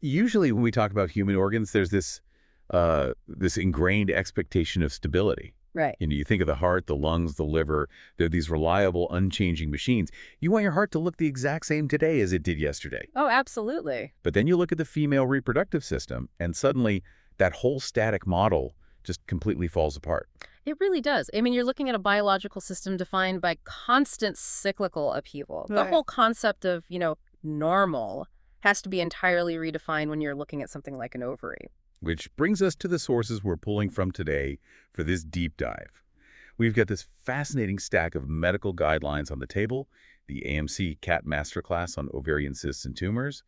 Usually when we talk about human organs, there's this ingrained expectation of stability. Right. You think of the heart, the lungs, the liver. They're these reliable, unchanging machines. You want your heart to look the exact same today as it did yesterday. Oh, absolutely. But then you look at the female reproductive system, and suddenly that whole static model just completely falls apart. It really does. I mean, you're looking at a biological system defined by constant cyclical upheaval. The Right. whole concept of, normal has to be entirely redefined when you're looking at something like an ovary. Which brings us to the sources we're pulling from today for this deep dive. We've got this fascinating stack of medical guidelines on the table, the AMC CAT Masterclass on Ovarian Cysts and Tumors,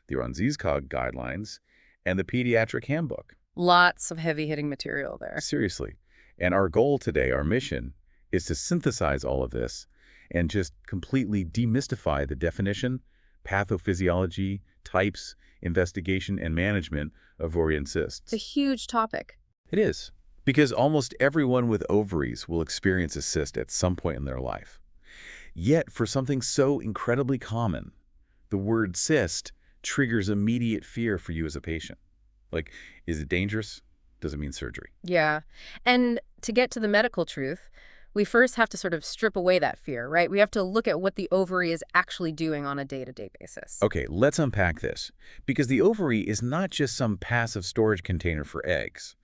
the RANZCOG guidelines, and the Pediatric Handbook. Lots of heavy-hitting material there. Seriously. And our goal today, our mission, is to synthesize all of this and just completely demystify the definition, pathophysiology, types, investigation, and management of ovarian cysts. It's a huge topic. It is. Because almost everyone with ovaries will experience a cyst at some point in their life. Yet, for something so incredibly common, the word cyst triggers immediate fear for you as a patient. Like, is it dangerous? Does it mean surgery? Yeah. And to get to the medical truth, we first have to sort of strip away that fear, right? We have to look at what the ovary is actually doing on a day-to-day basis. Okay, let's unpack this. Because the ovary is not just some passive storage container for eggs.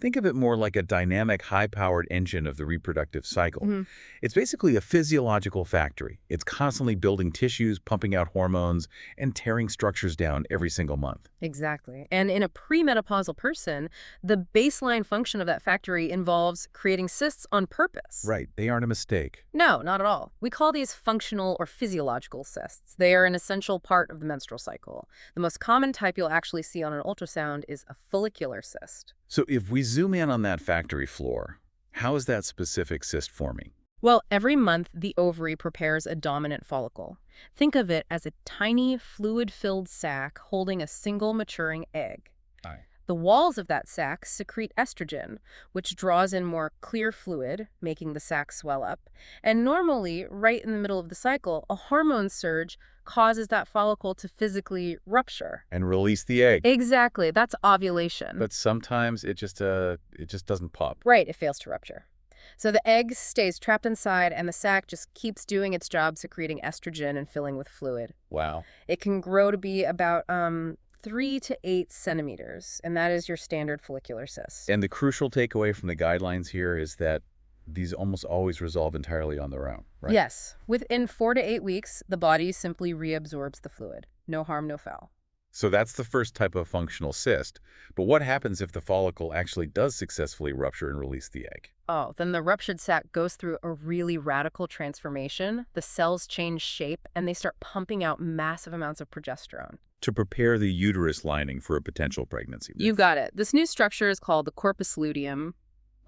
Think of it more like a dynamic, high-powered engine of the reproductive cycle. It's basically a physiological factory. It's constantly building tissues, pumping out hormones, and tearing structures down every single month. Exactly. And in a premenopausal person, the baseline function of that factory involves creating cysts on purpose. Right, they aren't a mistake. No, not at all. We call these functional or physiological cysts. They are an essential part of the menstrual cycle. The most common type you'll actually see on an ultrasound is a follicular cyst. So if we zoom in on that factory floor, how is that specific cyst forming? Well, every month, the ovary prepares a dominant follicle. Think of it as a tiny, fluid-filled sac holding a single maturing egg. Aye. The walls of that sac secrete estrogen, which draws in more clear fluid, making the sac swell up. And normally, right in the middle of the cycle, a hormone surge causes that follicle to physically rupture. And release the egg. Exactly. That's ovulation. But sometimes it just doesn't pop. Right, it fails to rupture. So the egg stays trapped inside, and the sac just keeps doing its job secreting estrogen and filling with fluid. Wow. It can grow to be about 3 to 8 centimeters, and that is your standard follicular cyst. And the crucial takeaway from the guidelines here is that these almost always resolve entirely on their own, right? Yes. Within 4 to 8 weeks, the body simply reabsorbs the fluid. No harm, no foul. So that's the first type of functional cyst. But what happens if the follicle actually does successfully rupture and release the egg? Oh, then the ruptured sac goes through a really radical transformation. The cells change shape, and they start pumping out massive amounts of progesterone. To prepare the uterus lining for a potential pregnancy. You got it. This new structure is called the corpus luteum,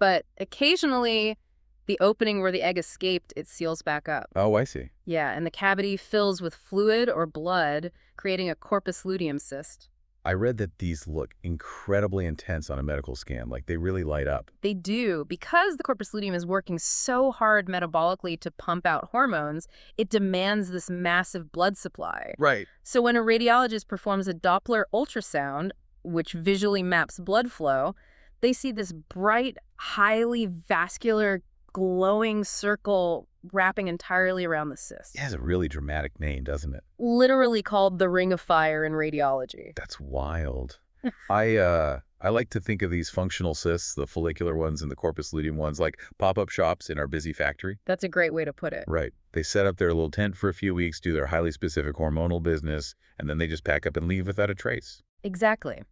but occasionally the opening where the egg escaped, it seals back up. Oh, I see. Yeah, and the cavity fills with fluid or blood, creating a corpus luteum cyst. I read that these look incredibly intense on a medical scan, like they really light up. They do. Because the corpus luteum is working so hard metabolically to pump out hormones, it demands this massive blood supply. Right. So when a radiologist performs a Doppler ultrasound, which visually maps blood flow, they see this bright, highly vascular, glowing circle wrapping entirely around the cyst. It has a really dramatic name, doesn't it? Literally called the Ring of Fire in radiology. That's wild. I like to think of these functional cysts, the follicular ones and the corpus luteum ones, like pop-up shops in our busy factory. That's a great way to put it. Right. They set up their little tent for a few weeks, do their highly specific hormonal business, and then they just pack up and leave without a trace. Exactly.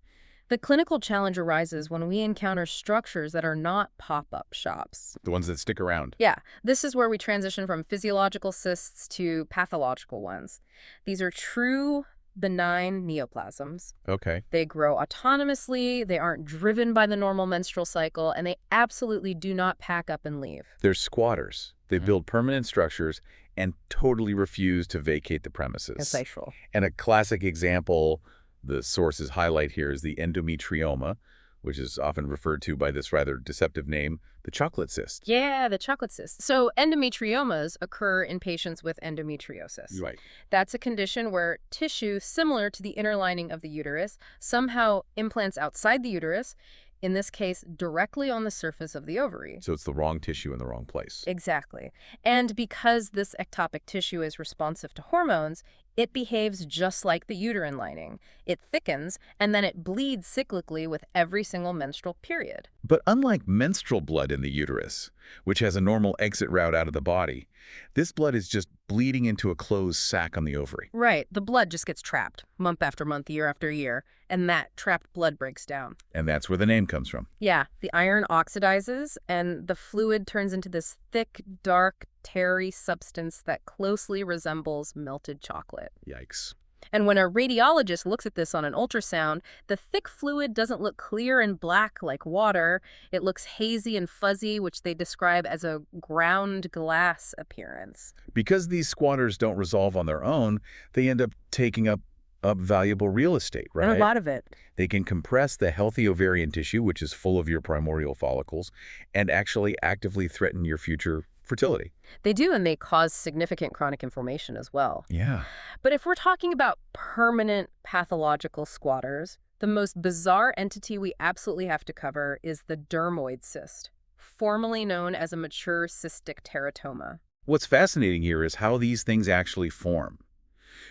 The clinical challenge arises when we encounter structures that are not pop-up shops. The ones that stick around. Yeah, this is where we transition from physiological cysts to pathological ones. These are true benign neoplasms. Okay. They grow autonomously, they aren't driven by the normal menstrual cycle, and they absolutely do not pack up and leave. They're squatters. They build permanent structures and totally refuse to vacate the premises. Essential. And a classic example the sources highlight here is the endometrioma, which is often referred to by this rather deceptive name, the chocolate cyst. Yeah, the chocolate cyst. So endometriomas occur in patients with endometriosis. Right. That's a condition where tissue similar to the inner lining of the uterus somehow implants outside the uterus, in this case, directly on the surface of the ovary. So it's the wrong tissue in the wrong place. Exactly. And because this ectopic tissue is responsive to hormones, it behaves just like the uterine lining. It thickens, and then it bleeds cyclically with every single menstrual period. But unlike menstrual blood in the uterus, which has a normal exit route out of the body, this blood is just bleeding into a closed sac on the ovary. Right. The blood just gets trapped month after month, year after year, and that trapped blood breaks down. And that's where the name comes from. Yeah, the iron oxidizes, and the fluid turns into this thick, dark, tarry substance that closely resembles melted chocolate. Yikes. And when a radiologist looks at this on an ultrasound, the thick fluid doesn't look clear and black like water. It looks hazy and fuzzy, which they describe as a ground glass appearance. Because these squatters don't resolve on their own, they end up taking up valuable real estate, right? And a lot of it. They can compress the healthy ovarian tissue, which is full of your primordial follicles, and actually actively threaten your future fertility. They do, and they cause significant chronic inflammation as well. Yeah. But if we're talking about permanent pathological squatters, the most bizarre entity we absolutely have to cover is the dermoid cyst, formerly known as a mature cystic teratoma. What's fascinating here is how these things actually form.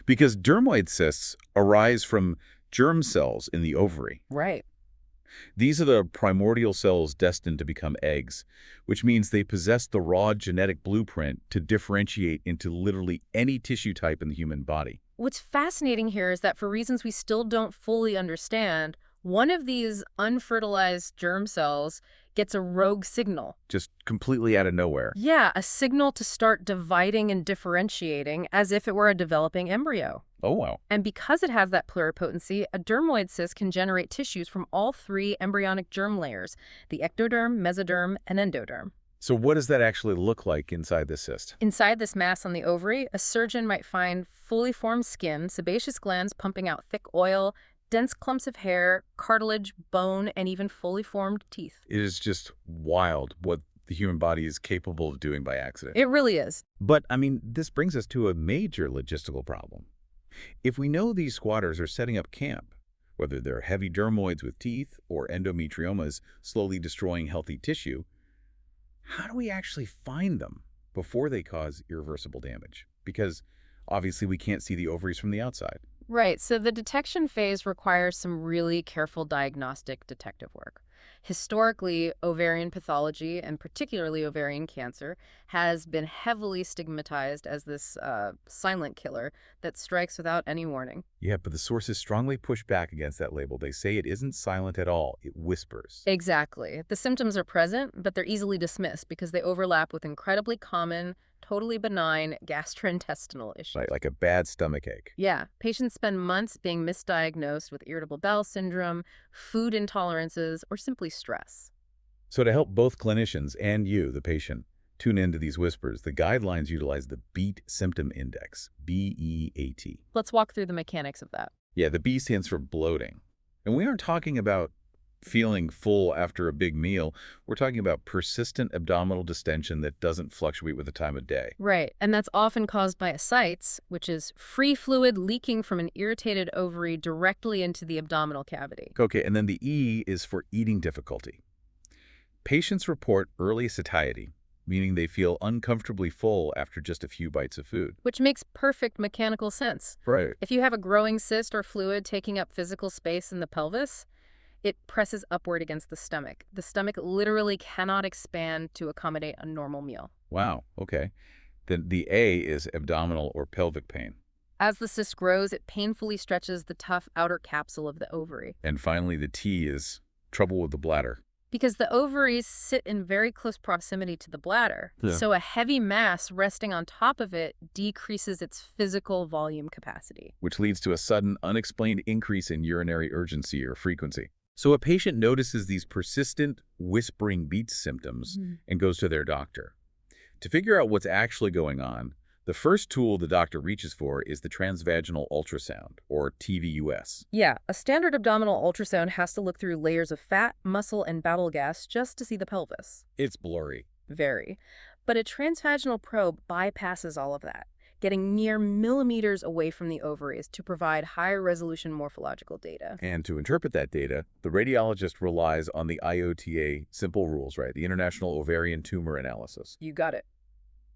Because dermoid cysts arise from germ cells in the ovary. Right. These are the primordial cells destined to become eggs, which means they possess the raw genetic blueprint to differentiate into literally any tissue type in the human body. What's fascinating here is that for reasons we still don't fully understand, one of these unfertilized germ cells gets a rogue signal. Just completely out of nowhere. Yeah, a signal to start dividing and differentiating as if it were a developing embryo. Oh, wow. And because it has that pluripotency, a dermoid cyst can generate tissues from all three embryonic germ layers, the ectoderm, mesoderm, and endoderm. So what does that actually look like inside the cyst? Inside this mass on the ovary, a surgeon might find fully formed skin, sebaceous glands pumping out thick oil, dense clumps of hair, cartilage, bone, and even fully formed teeth. It is just wild what the human body is capable of doing by accident. It really is. But, I mean, this brings us to a major logistical problem. If we know these squatters are setting up camp, whether they're heavy dermoids with teeth or endometriomas slowly destroying healthy tissue, how do we actually find them before they cause irreversible damage? Because obviously we can't see the ovaries from the outside. Right, so the detection phase requires some really careful diagnostic detective work. Historically, ovarian pathology, and particularly ovarian cancer, has been heavily stigmatized as this silent killer that strikes without any warning. Yeah, but the sources strongly push back against that label. They say it isn't silent at all. It whispers. Exactly. The symptoms are present, but they're easily dismissed because they overlap with incredibly common, totally benign gastrointestinal issues. Right, like a bad stomach ache. Yeah, patients spend months being misdiagnosed with irritable bowel syndrome, food intolerances, or simply stress. So to help both clinicians and you, the patient, tune into these whispers, the guidelines utilize the BEAT symptom index, B-E-A-T. Let's walk through the mechanics of that. Yeah, the B stands for bloating. And we aren't talking about feeling full after a big meal. We're talking about persistent abdominal distension that doesn't fluctuate with the time of day. Right, and that's often caused by ascites, which is free fluid leaking from an irritated ovary directly into the abdominal cavity. Okay, and then the E is for eating difficulty. Patients report early satiety, meaning they feel uncomfortably full after just a few bites of food. Which makes perfect mechanical sense. Right. If you have a growing cyst or fluid taking up physical space in the pelvis, it presses upward against the stomach. The stomach literally cannot expand to accommodate a normal meal. Wow, okay. Then the A is abdominal or pelvic pain. As the cyst grows, it painfully stretches the tough outer capsule of the ovary. And finally, the T is trouble with the bladder. Because the ovaries sit in very close proximity to the bladder, so a heavy mass resting on top of it decreases its physical volume capacity. Which leads to a sudden, unexplained increase in urinary urgency or frequency. So a patient notices these persistent, whispering BEAT symptoms and goes to their doctor. To figure out what's actually going on, The first tool the doctor reaches for is the transvaginal ultrasound, or TVUS. Yeah, a standard abdominal ultrasound has to look through layers of fat, muscle, and bowel gas just to see the pelvis. It's blurry. Very. But a transvaginal probe bypasses all of that, getting near millimeters away from the ovaries to provide higher resolution morphological data. And to interpret that data, the radiologist relies on the IOTA simple rules, right? The International Ovarian Tumor Analysis. You got it.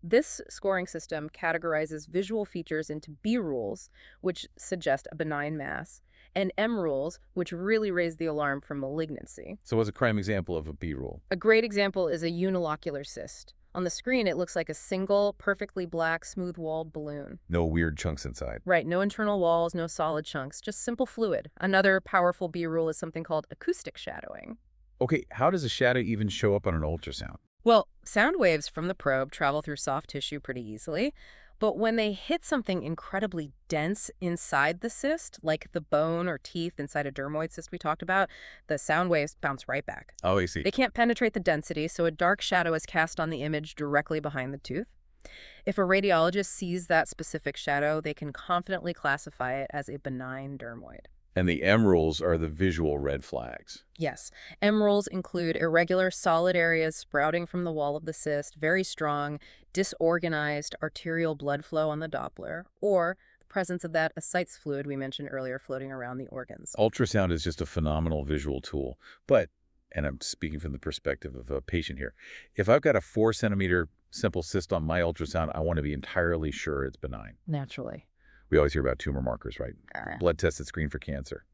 This scoring system categorizes visual features into B rules, which suggest a benign mass, and M rules, which really raise the alarm for malignancy. So what's a prime example of a B rule? A great example is a unilocular cyst. On the screen, it looks like a single, perfectly black, smooth-walled balloon. No weird chunks inside. Right, no internal walls, no solid chunks, just simple fluid. Another powerful B rule is something called acoustic shadowing. Okay, how does a shadow even show up on an ultrasound? Well, sound waves from the probe travel through soft tissue pretty easily, but when they hit something incredibly dense inside the cyst, like the bone or teeth inside a dermoid cyst we talked about, the sound waves bounce right back. Oh, I see. They can't penetrate the density, so a dark shadow is cast on the image directly behind the tooth. If a radiologist sees that specific shadow, they can confidently classify it as a benign dermoid. And the M rules are the visual red flags. Yes. M rules include irregular solid areas sprouting from the wall of the cyst, very strong, disorganized arterial blood flow on the Doppler, or the presence of that ascites fluid we mentioned earlier floating around the organs. Ultrasound is just a phenomenal visual tool. But, and I'm speaking from the perspective of a patient here, if I've got a 4-centimeter simple cyst on my ultrasound, I want to be entirely sure it's benign. Naturally. We always hear about tumor markers, right? Blood tests that screen for cancer.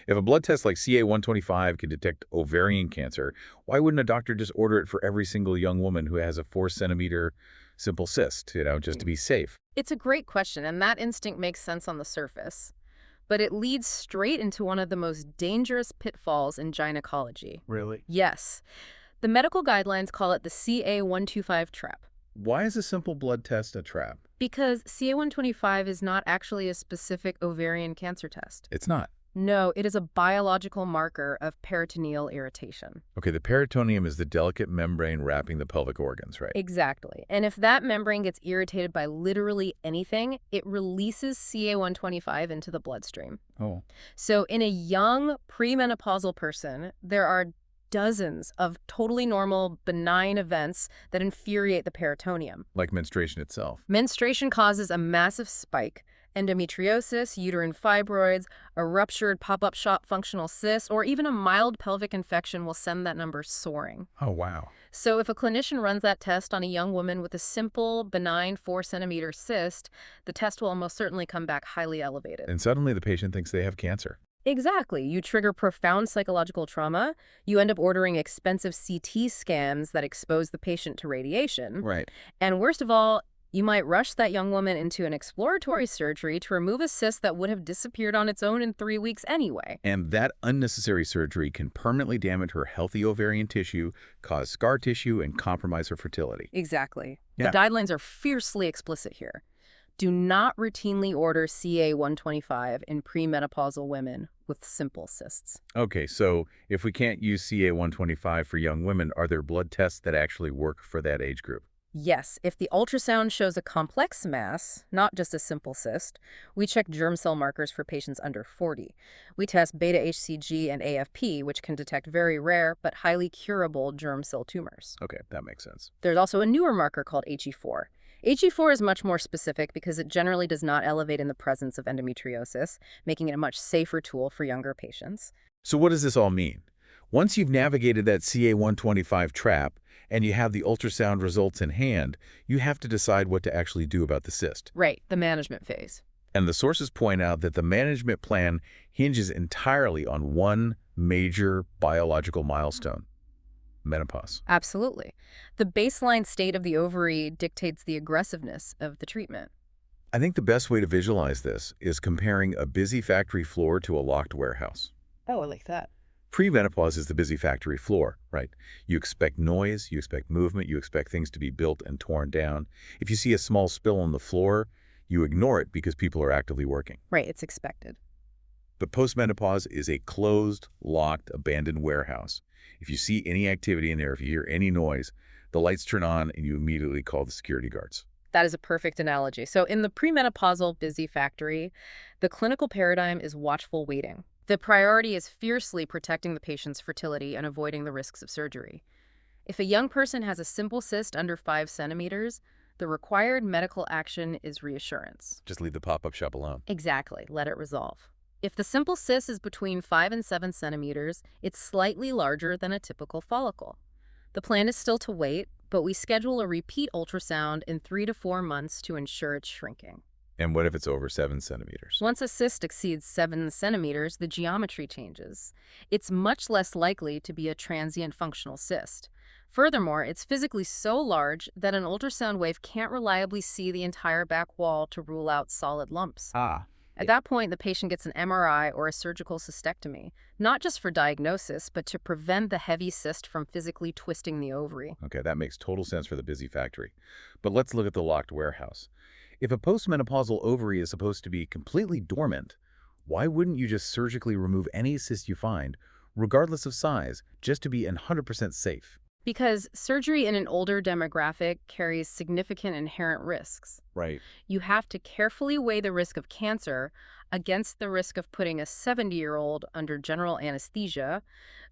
If a blood test like CA-125 can detect ovarian cancer, why wouldn't a doctor just order it for every single young woman who has a 4-centimeter simple cyst, just to be safe? It's a great question, and that instinct makes sense on the surface. But it leads straight into one of the most dangerous pitfalls in gynecology. Really? Yes. The medical guidelines call it the CA-125 trap. Why is a simple blood test a trap? Because CA-125 is not actually a specific ovarian cancer test. It's not. No, it is a biological marker of peritoneal irritation. Okay, the peritoneum is the delicate membrane wrapping the pelvic organs, right? Exactly. And if that membrane gets irritated by literally anything, it releases CA-125 into the bloodstream. Oh. So in a young premenopausal person, there are dozens of totally normal, benign events that infuriate the peritoneum. Like menstruation itself. Menstruation causes a massive spike. Endometriosis, uterine fibroids, a ruptured pop-up shop functional cyst, or even a mild pelvic infection will send that number soaring. Oh, wow. So if a clinician runs that test on a young woman with a simple, benign 4-centimeter cyst, the test will almost certainly come back highly elevated. And suddenly the patient thinks they have cancer. Exactly. You trigger profound psychological trauma. You end up ordering expensive CT scans that expose the patient to radiation. Right. And worst of all, you might rush that young woman into an exploratory surgery to remove a cyst that would have disappeared on its own in 3 weeks anyway. And that unnecessary surgery can permanently damage her healthy ovarian tissue, cause scar tissue, and compromise her fertility. Exactly. Yeah. The guidelines are fiercely explicit here. Do not routinely order CA-125 in premenopausal women with simple cysts. Okay, so if we can't use CA-125 for young women, are there blood tests that actually work for that age group? Yes, if the ultrasound shows a complex mass, not just a simple cyst, we check germ cell markers for patients under 40. We test beta-HCG and AFP, which can detect very rare but highly curable germ cell tumors. Okay, that makes sense. There's also a newer marker called HE4. HE4 is much more specific because it generally does not elevate in the presence of endometriosis, making it a much safer tool for younger patients. So what does this all mean? Once you've navigated that CA-125 trap and you have the ultrasound results in hand, you have to decide what to actually do about the cyst. Right, the management phase. And the sources point out that the management plan hinges entirely on one major biological milestone: menopause. Absolutely. The baseline state of the ovary dictates the aggressiveness of the treatment. I think the best way to visualize this is comparing a busy factory floor to a locked warehouse. Oh, I like that. Premenopause is the busy factory floor, right? You expect noise, you expect movement, you expect things to be built and torn down. If you see a small spill on the floor, you ignore it because people are actively working. Right, it's expected. But postmenopause is a closed, locked, abandoned warehouse. If you see any activity in there, if you hear any noise, the lights turn on and you immediately call the security guards. That is a perfect analogy. So in the premenopausal busy factory, the clinical paradigm is watchful waiting. The priority is fiercely protecting the patient's fertility and avoiding the risks of surgery. If a young person has a simple cyst under 5 centimeters, the required medical action is reassurance. Just leave the pop-up shop alone. Exactly. Let it resolve. If the simple cyst is between 5 and 7 centimeters, it's slightly larger than a typical follicle. The plan is still to wait, but we schedule a repeat ultrasound in 3 to 4 months to ensure it's shrinking. And what if it's over 7 centimeters? Once a cyst exceeds 7 centimeters, the geometry changes. It's much less likely to be a transient functional cyst. Furthermore, it's physically so large that an ultrasound wave can't reliably see the entire back wall to rule out solid lumps. At that point, the patient gets an MRI or a surgical cystectomy, not just for diagnosis, but to prevent the heavy cyst from physically twisting the ovary. Okay, that makes total sense for the busy factory. But let's look at the locked warehouse. If a postmenopausal ovary is supposed to be completely dormant, why wouldn't you just surgically remove any cyst you find, regardless of size, just to be 100% safe? Because surgery in an older demographic carries significant inherent risks. Right. You have to carefully weigh the risk of cancer against the risk of putting a 70-year-old under general anesthesia,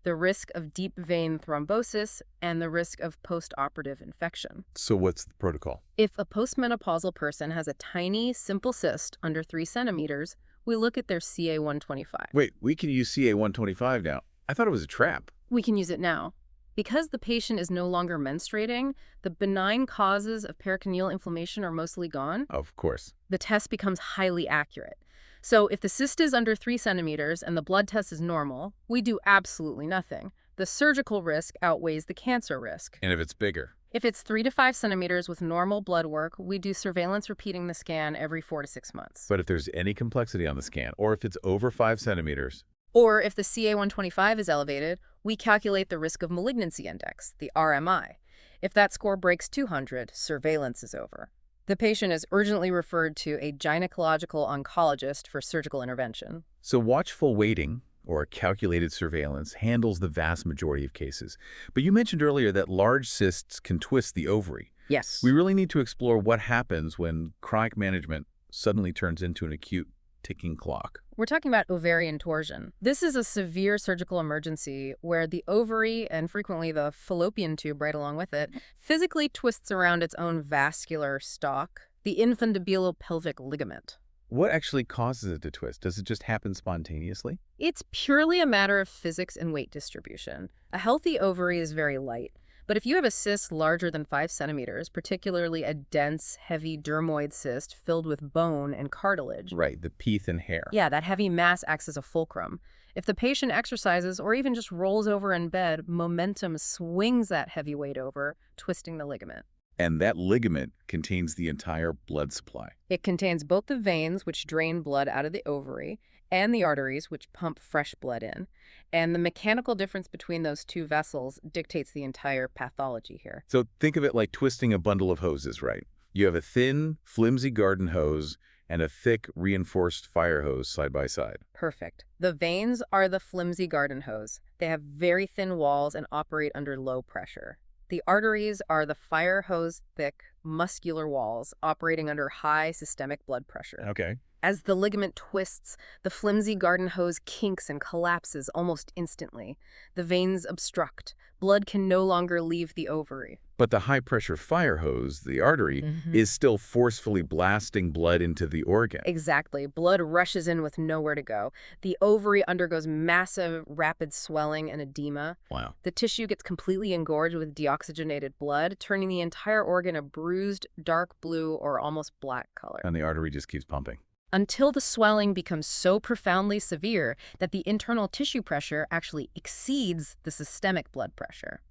the risk of deep vein thrombosis, and the risk of post-operative infection. So what's the protocol? If a postmenopausal person has a tiny, simple cyst under 3 centimeters, we look at their CA-125. Wait, we can use CA-125 now. I thought it was a trap. We can use it now. Because the patient is no longer menstruating, the benign causes of peritoneal inflammation are mostly gone. Of course. The test becomes highly accurate. So if the cyst is under 3 centimeters and the blood test is normal, we do absolutely nothing. The surgical risk outweighs the cancer risk. And if it's bigger? If it's 3 to 5 centimeters with normal blood work, we do surveillance repeating the scan every 4 to 6 months. But if there's any complexity on the scan, or if it's over 5 centimeters, or if the CA-125 is elevated, we calculate the risk of malignancy index, the RMI. If that score breaks 200, surveillance is over. The patient is urgently referred to a gynecological oncologist for surgical intervention. So watchful waiting, or calculated surveillance, handles the vast majority of cases. But you mentioned earlier that large cysts can twist the ovary. Yes. We really need to explore what happens when chronic management suddenly turns into an acute ticking clock. We're talking about ovarian torsion. This is a severe surgical emergency where the ovary, and frequently the fallopian tube right along with it, physically twists around its own vascular stalk, the infundibulopelvic ligament. What actually causes it to twist? Does it just happen spontaneously? It's purely a matter of physics and weight distribution. A healthy ovary is very light. But if you have a cyst larger than 5 centimeters, particularly a dense, heavy dermoid cyst filled with bone and cartilage. Right, the pith and hair. Yeah, that heavy mass acts as a fulcrum. If the patient exercises or even just rolls over in bed, momentum swings that heavy weight over, twisting the ligament. And that ligament contains the entire blood supply. It contains both the veins, which drain blood out of the ovary, and the arteries, which pump fresh blood in. And the mechanical difference between those two vessels dictates the entire pathology here. So think of it like twisting a bundle of hoses, right? You have a thin, flimsy garden hose and a thick, reinforced fire hose side by side. Perfect. The veins are the flimsy garden hose. They have very thin walls and operate under low pressure. The arteries are the fire hose thick, muscular walls operating under high systemic blood pressure. Okay. As the ligament twists, the flimsy garden hose kinks and collapses almost instantly. The veins obstruct. Blood can no longer leave the ovary. But the high-pressure fire hose, the artery, is still forcefully blasting blood into the organ. Exactly. Blood rushes in with nowhere to go. The ovary undergoes massive, rapid swelling and edema. Wow. The tissue gets completely engorged with deoxygenated blood, turning the entire organ a bruised, dark blue or almost black color. And the artery just keeps pumping. Until the swelling becomes so profoundly severe that the internal tissue pressure actually exceeds the systemic blood pressure.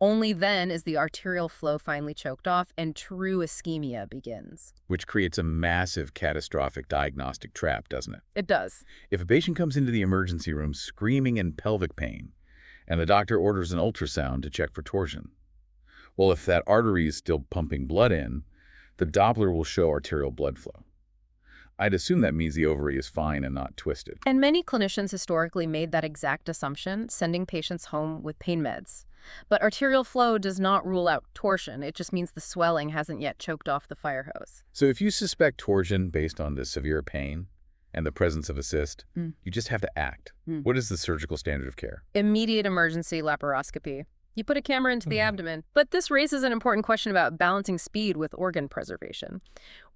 Only then is the arterial flow finally choked off and true ischemia begins. Which creates a massive catastrophic diagnostic trap, doesn't it? It does. If a patient comes into the emergency room screaming in pelvic pain, and the doctor orders an ultrasound to check for torsion, well, if that artery is still pumping blood in, the Doppler will show arterial blood flow. I'd assume that means the ovary is fine and not twisted. And many clinicians historically made that exact assumption, sending patients home with pain meds. But arterial flow does not rule out torsion. It just means the swelling hasn't yet choked off the fire hose. So if you suspect torsion based on the severe pain and the presence of a cyst, you just have to act. What is the surgical standard of care? Immediate emergency laparoscopy. You put a camera into the abdomen. But this raises an important question about balancing speed with organ preservation.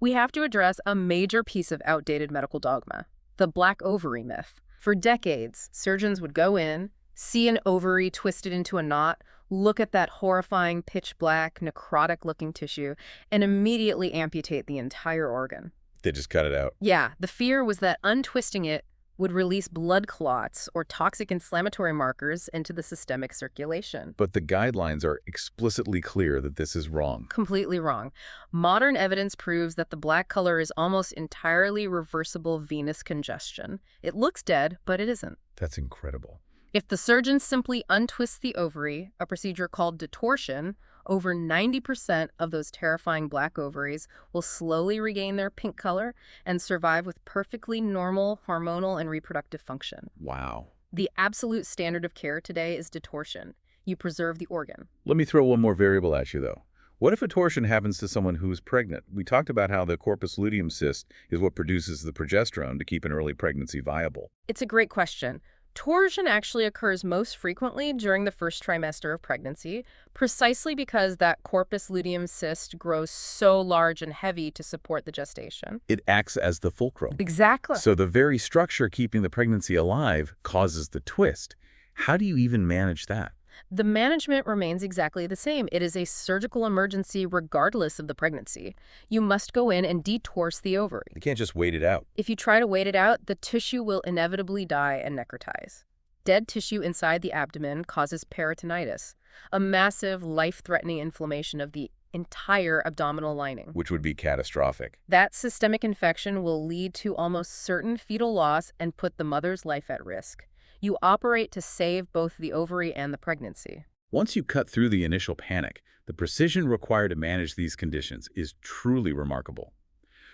We have to address a major piece of outdated medical dogma, the black ovary myth. For decades, surgeons would go in, see an ovary twisted into a knot, look at that horrifying pitch black, necrotic-looking tissue, and immediately amputate the entire organ. They just cut it out. Yeah, the fear was that untwisting it would release blood clots or toxic inflammatory markers into the systemic circulation. But the guidelines are explicitly clear that this is wrong. Completely wrong. Modern evidence proves that the black color is almost entirely reversible venous congestion. It looks dead, but it isn't. That's incredible. If the surgeon simply untwists the ovary, a procedure called detorsion, over 90% of those terrifying black ovaries will slowly regain their pink color and survive with perfectly normal hormonal and reproductive function. Wow. The absolute standard of care today is detorsion. You preserve the organ. Let me throw one more variable at you, though. What if a torsion happens to someone who's pregnant? We talked about how the corpus luteum cyst is what produces the progesterone to keep an early pregnancy viable. It's a great question. Torsion actually occurs most frequently during the first trimester of pregnancy, precisely because that corpus luteum cyst grows so large and heavy to support the gestation. It acts as the fulcrum. Exactly. So the very structure keeping the pregnancy alive causes the twist. How do you even manage that? The management remains exactly the same. It is a surgical emergency regardless of the pregnancy. You must go in and detorse the ovary. You can't just wait it out. If you try to wait it out, the tissue will inevitably die and necrotize. Dead tissue inside the abdomen causes peritonitis, a massive, life-threatening inflammation of the entire abdominal lining. Which would be catastrophic. That systemic infection will lead to almost certain fetal loss and put the mother's life at risk. You operate to save both the ovary and the pregnancy. Once you cut through the initial panic, the precision required to manage these conditions is truly remarkable.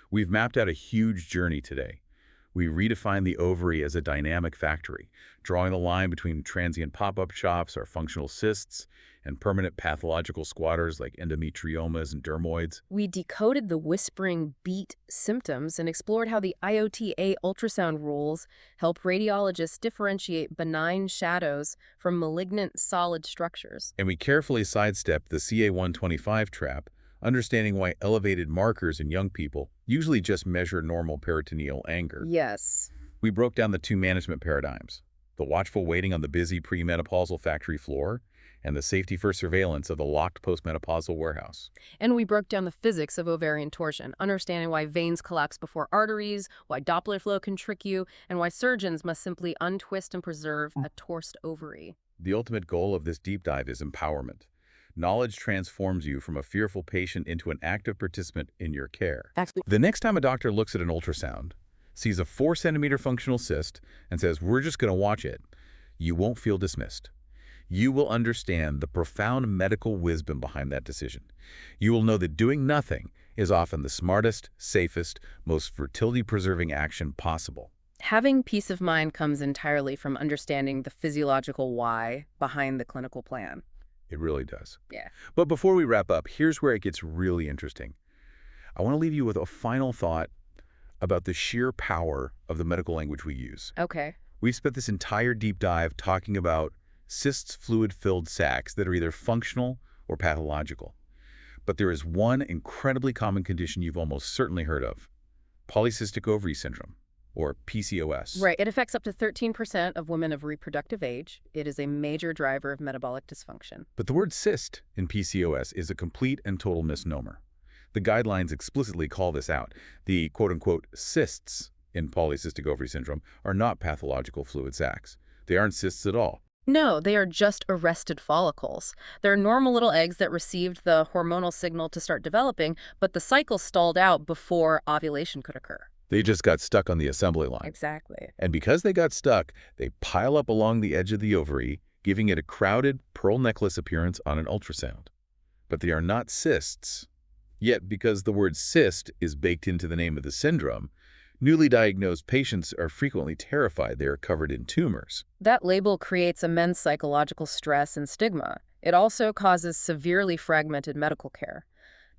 We've mapped out a huge journey today. We redefined the ovary as a dynamic factory, drawing the line between transient pop-up shops or functional cysts and permanent pathological squatters like endometriomas and dermoids. We decoded the whispering beat symptoms and explored how the IOTA ultrasound rules help radiologists differentiate benign shadows from malignant solid structures. And we carefully sidestepped the CA-125 trap, understanding why elevated markers in young people usually just measure normal peritoneal anger. Yes. We broke down the two management paradigms, the watchful waiting on the busy premenopausal factory floor and the safety-first surveillance of the locked postmenopausal warehouse. And we broke down the physics of ovarian torsion, understanding why veins collapse before arteries, why Doppler flow can trick you, and why surgeons must simply untwist and preserve a torsed ovary. The ultimate goal of this deep dive is empowerment. Knowledge transforms you from a fearful patient into an active participant in your care. The next time a doctor looks at an ultrasound, sees a 4-centimeter functional cyst, and says, "We're just going to watch it," you won't feel dismissed. You will understand the profound medical wisdom behind that decision. You will know that doing nothing is often the smartest, safest, most fertility-preserving action possible. Having peace of mind comes entirely from understanding the physiological why behind the clinical plan. It really does. Yeah. But before we wrap up, here's where it gets really interesting. I want to leave you with a final thought about the sheer power of the medical language we use. Okay. We've spent this entire deep dive talking about cysts, fluid-filled sacs that are either functional or pathological. But there is one incredibly common condition you've almost certainly heard of, polycystic ovary syndrome, or PCOS. Right. It affects up to 13% of women of reproductive age. It is a major driver of metabolic dysfunction. But the word cyst in PCOS is a complete and total misnomer. The guidelines explicitly call this out. The quote-unquote cysts in polycystic ovary syndrome are not pathological fluid sacs. They aren't cysts at all. No, they are just arrested follicles. They're normal little eggs that received the hormonal signal to start developing, but the cycle stalled out before ovulation could occur. They just got stuck on the assembly line. Exactly. And because they got stuck, they pile up along the edge of the ovary, giving it a crowded pearl necklace appearance on an ultrasound. But they are not cysts. Yet, because the word cyst is baked into the name of the syndrome, newly diagnosed patients are frequently terrified they are covered in tumors. That label creates immense psychological stress and stigma. It also causes severely fragmented medical care.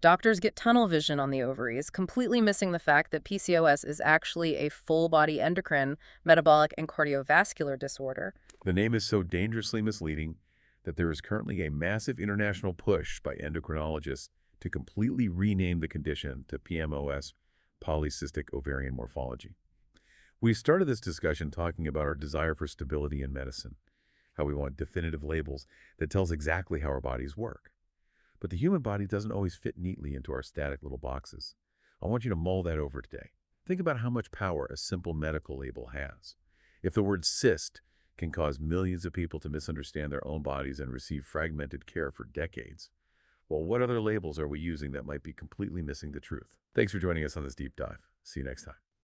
Doctors get tunnel vision on the ovaries, completely missing the fact that PCOS is actually a full-body endocrine, metabolic, and cardiovascular disorder. The name is so dangerously misleading that there is currently a massive international push by endocrinologists to completely rename the condition to PMOS, polycystic ovarian morphology. We started this discussion talking about our desire for stability in medicine, how we want definitive labels that tells exactly how our bodies work. But the human body doesn't always fit neatly into our static little boxes. I want you to mull that over today. Think about how much power a simple medical label has. If the word cyst can cause millions of people to misunderstand their own bodies and receive fragmented care for decades, well, what other labels are we using that might be completely missing the truth? Thanks for joining us on this deep dive. See you next time.